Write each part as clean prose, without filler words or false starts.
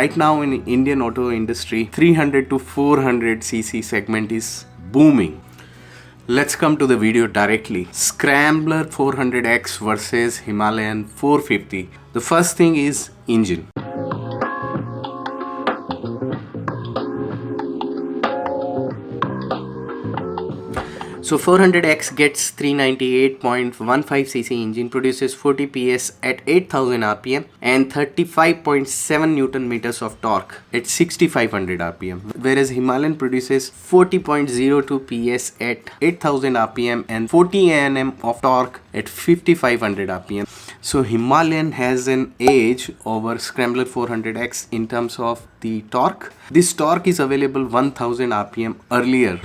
Right now in Indian auto industry, 300 to 400 cc segment is booming. Let's come to the video directly. Scrambler 400X versus Himalayan 450. The first thing is engine. So 400X gets 398.15cc engine, produces 40 PS at 8000 RPM and 35.7 Newton meters of torque at 6500 RPM. Whereas Himalayan produces 40.02 PS at 8000 RPM and 40 Nm of torque at 5500 RPM. So Himalayan has an edge over Scrambler 400X in terms of the torque. This torque is available 1000 RPM earlier.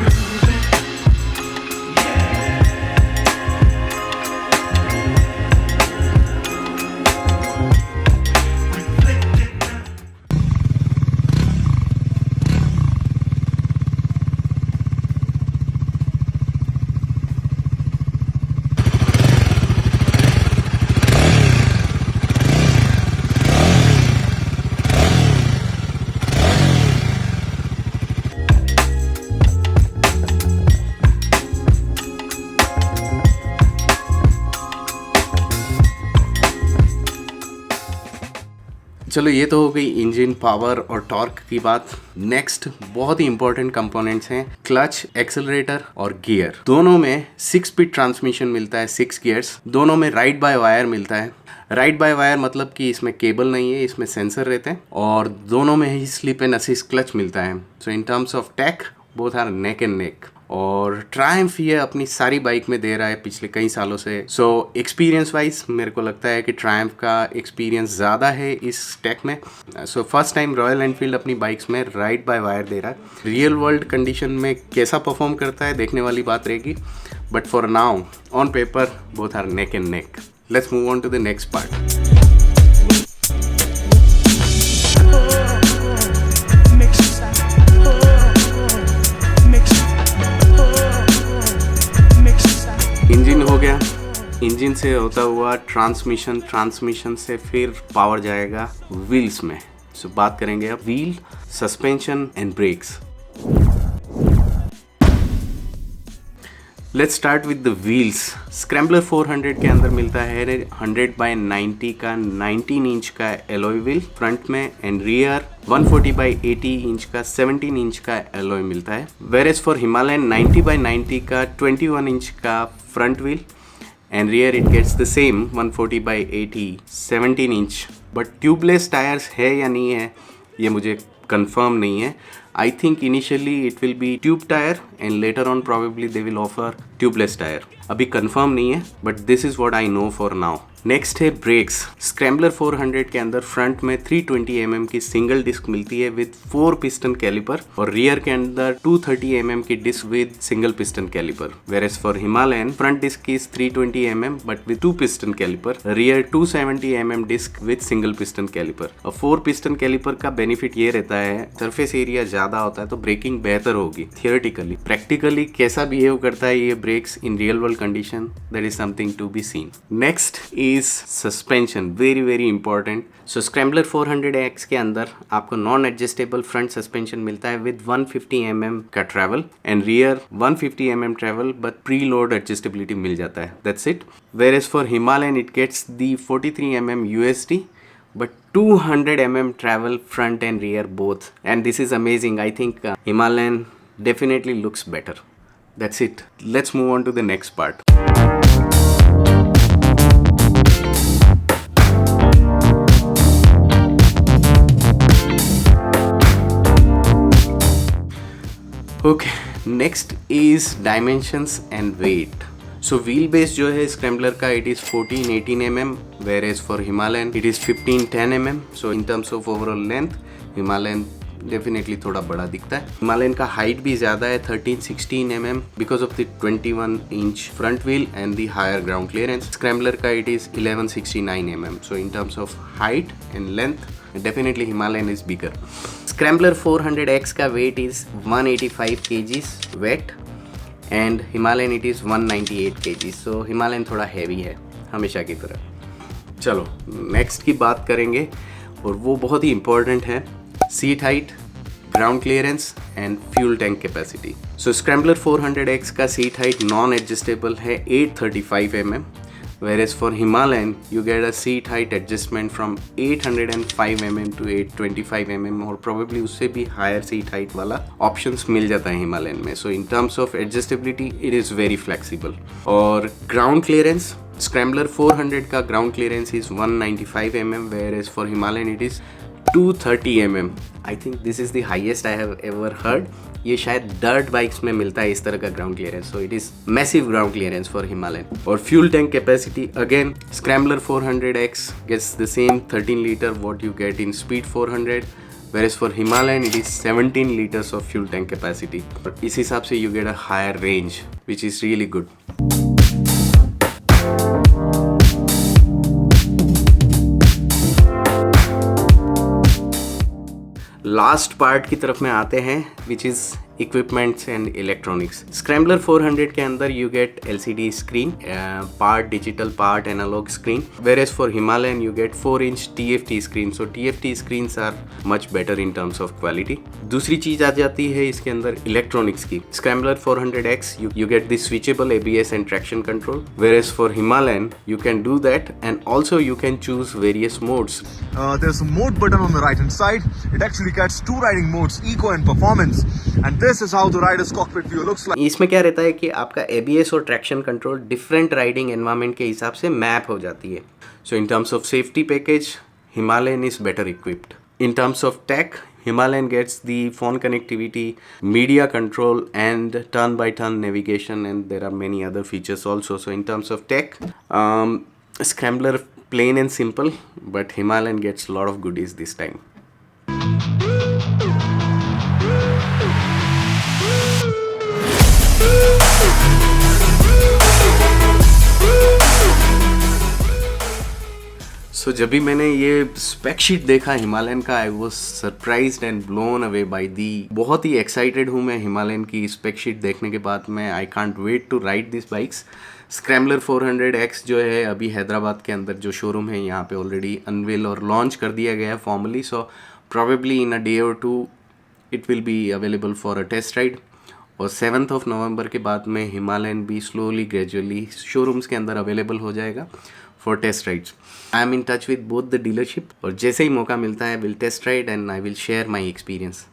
चलो ये तो हो गई engine power और torque की बात। Next बहुत ही important components हैं क्लच, एक्सेलरेटर और गियर। दोनों में 6 स्पीड ट्रांसमिशन मिलता है, 6 गियर्स। दोनों में राइड बाय वायर मिलता है। राइड बाय वायर मतलब कि इसमें केबल नहीं है, इसमें सेंसर रहते हैं और दोनों में ही स्लिप एंड असिस्ट क्लच मिलता है। So in terms of tech both are neck and neck. और ट्रायम्फ ये अपनी सारी बाइक में दे रहा है पिछले कई सालों से। सो एक्सपीरियंस वाइज मेरे को लगता है कि ट्रायम्फ का एक्सपीरियंस ज़्यादा है इस टेक में। So first time royal Enfield अपनी बाइक्स में राइड बाय वायर दे रहा है। रियल वर्ल्ड कंडीशन में कैसा परफॉर्म करता है देखने वाली बात रहेगी, but for now on paper both are neck and neck. Let's move on to the next part. Engine हो गया, इंजन से होता हुआ ट्रांसमिशन से फिर पावर जाएगा व्हील्स में। सो बात करेंगे अब wheel, suspension and brakes. Let's start with the wheels. Scrambler 400 के अंदर मिलता है 100/90 का 19 इंच का एलॉय व्हील फ्रंट में एंड रियर 140/80 इंच का 17 इंच का एलॉय मिलता है। वेरेज फॉर हिमालयन 90/90 का 21 इंच का front wheel and rear it gets the same 140/80 17 inch. But tubeless tyres है या नहीं है ये मुझे कंफर्म नहीं है। I think initially it will be tube tire and later on probably they will offer tubeless tire. अभी कंफर्म नहीं है but this is what I know for now. Next है ब्रेक्स। स्क्रैम्बलर 400 के अंदर फ्रंट में 320 mm की single disc मिलती है विद 4 पिस्टन कैलिपर और रियर के अंदर 230 mm की disc with single piston caliper. Whereas for Himalayan front disc is 320 mm but with 2 piston caliper, rear 270 mm disc with single piston caliper. और 4 piston caliper का benefit ये रहता है surface area ज्यादा होता है तो ब्रेकिंग बेहतर होगी थियोरेटिकली। प्रैक्टिकली कैसा बिहेव करता है ये brakes in real world condition, that is something to be seen. Next is suspension, very very important. So scrambler 400X के अंदर आपको नॉन एडजस्टेबल फ्रंट सस्पेंशन मिलता है विद 150 mm का travel and rear 150 mm travel but preload adjustability मिल जाता है, that's it. Whereas for Himalayan it gets the 43 mm USD but 200 mm travel front and rear both, and this is amazing. I think Himalayan definitely looks better. That's it. Let's move on to the next part. Okay, next is dimensions and weight. So wheel base जो है scrambler का it is 14-18 mm, वेरेज for Himalayan it is 15-10 mm. So in terms of overall length Himalayan definitely थोड़ा बड़ा दिखता है। Himalayan का height भी ज़्यादा है 13-16 mm because of the 21 inch front wheel and the higher ground clearance. Scrambler का it is 1169 mm. So in terms of height and length definitely Himalayan is bigger. Scrambler 400X का weight is 185 kgs weight and Himalayan it is 198 kg। So Himalayan थोड़ा heavy है हमेशा की तरह। चलो next की बात करेंगे और वो बहुत ही इम्पोर्टेंट है seat height, ground clearance and fuel tank capacity. So Scrambler 400X का seat height non-adjustable है 835 mm, whereas for Himalayan you get a seat height adjustment from 805 mm to 825 mm और probably उससे भी higher seat height वाला options मिल जाता है Himalayan में. So in terms of adjustability it is very flexible. और ground clearance, Scrambler 400 का ground clearance is 195 mm, whereas for Himalayan it is 230 mm. I think this is the highest I have ever heard. ये शायद dirt bikes में मिलता है इस तरह का ground clearance. So it is massive ground clearance for Himalayan. और fuel tank capacity again scrambler 400X gets the same 13 liter what you get in Speed 400, whereas for Himalayan it is 17 liters of fuel tank capacity. और इस हिसाब से you get a higher range which is really good. Last part की तरफ में आते हैं which is equipments and electronics. Scrambler 400 के अंदर you get LCD screen, part digital part analog screen, whereas for Himalayan you get 4-inch TFT screen. So TFT screens are much better in terms of quality. दूसरी चीज आ जाती है इसके अंदर electronics की. Scrambler 400X you get the switchable ABS and traction control, whereas for Himalayan you can do that and also you can choose various modes. There's a mode button on the right hand side. It actually gets two riding modes, eco and performance, and this is how the rider's cockpit view looks like. इसमें क्या रहता है कि आपका ABS और traction control different riding environment के हिसाब से मैप हो जाती है. So in terms of safety package Himalayan is better equipped. In terms of tech Himalayan gets the phone connectivity, media control and turn by turn navigation, and there are many other features also. So in terms of tech, Scrambler plain and simple, but Himalayan gets a lot of goodies this time. सो जब भी मैंने ये spec sheet देखा Himalayan का, I was surprised and blown away by the. बहुत ही excited हूँ मैं Himalayan की स्पेक शीट देखने के बाद. मैं I can't wait to ride this bikes. Scrambler 400X जो है अभी हैदराबाद के अंदर जो शोरूम है यहाँ पे ऑलरेडी अनवेल और लॉन्च कर दिया गया है formally. So probably in a day or two it will be available for a test ride. और 7 नवंबर के बाद में हिमालयन भी स्लोली ग्रेजुअली शोरूम्स के अंदर अवेलेबल हो जाएगा for test rides. I am in touch with both the dealership और जैसे ही मौका मिलता है will test ride and I will share my experience.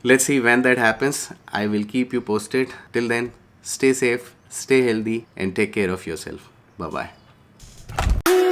Let's see when that happens. I will keep you posted. Till then stay safe, stay healthy and take care of yourself. Bye bye.